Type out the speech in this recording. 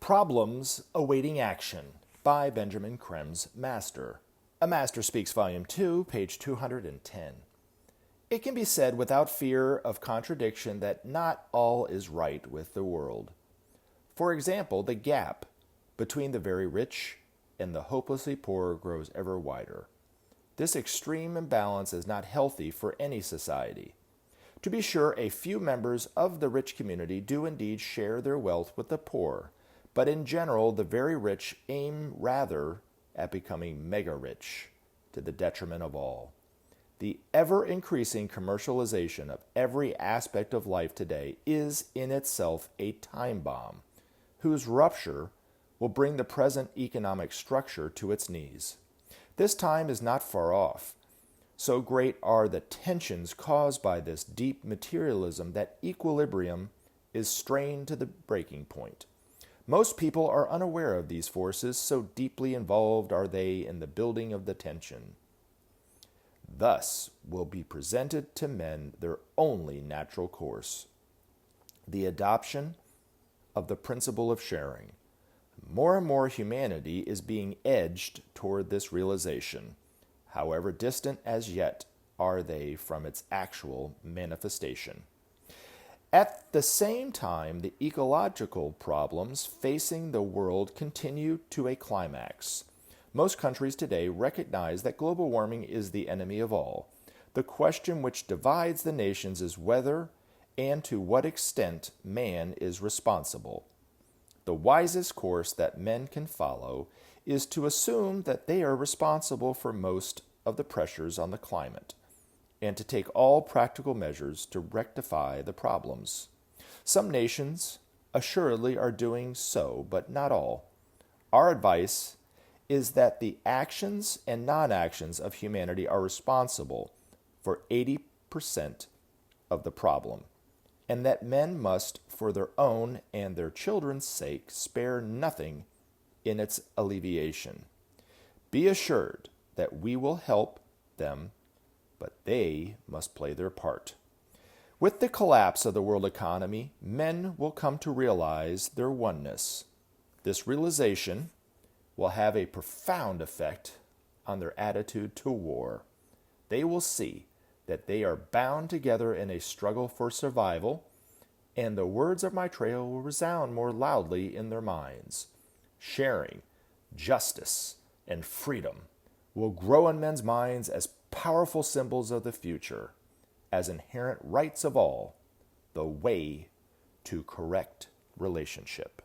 Problems Awaiting Action by Benjamin Krem's Master. A Master Speaks, Volume 2, page 210. It can be said without fear of contradiction that not all is right with the world. For example, the gap between the very rich and the hopelessly poor grows ever wider. This extreme imbalance is not healthy for any society. To be sure, a few members of the rich community do indeed share their wealth with the poor, but in general, the very rich aim rather at becoming mega-rich, to the detriment of all. The ever-increasing commercialization of every aspect of life today is in itself a time bomb, whose rupture will bring the present economic structure to its knees. This time is not far off. So great are the tensions caused by this deep materialism that equilibrium is strained to the breaking point. Most people are unaware of these forces, so deeply involved are they in the building of the tension. Thus will be presented to men their only natural course, the adoption of the principle of sharing. More and more humanity is being edged toward this realization, however distant as yet are they from its actual manifestation. At the same time, the ecological problems facing the world continue to a climax. Most countries today recognize that global warming is the enemy of all. The question which divides the nations is whether and to what extent man is responsible. The wisest course that men can follow is to assume that they are responsible for most of the pressures on the climate, and to take all practical measures to rectify the problems. Some nations assuredly are doing so, but not all. Our advice is that the actions and non-actions of humanity are responsible for 80% of the problem, and that men must, for their own and their children's sake, spare nothing in its alleviation. Be assured that we will help them, but they must play their part. With the collapse of the world economy, men will come to realize their oneness. This realization will have a profound effect on their attitude to war. They will see that they are bound together in a struggle for survival, and the words of Maitreya will resound more loudly in their minds. Sharing, justice, and freedom will grow in men's minds as powerful symbols of the future, as inherent rights of all, the way to correct relationship.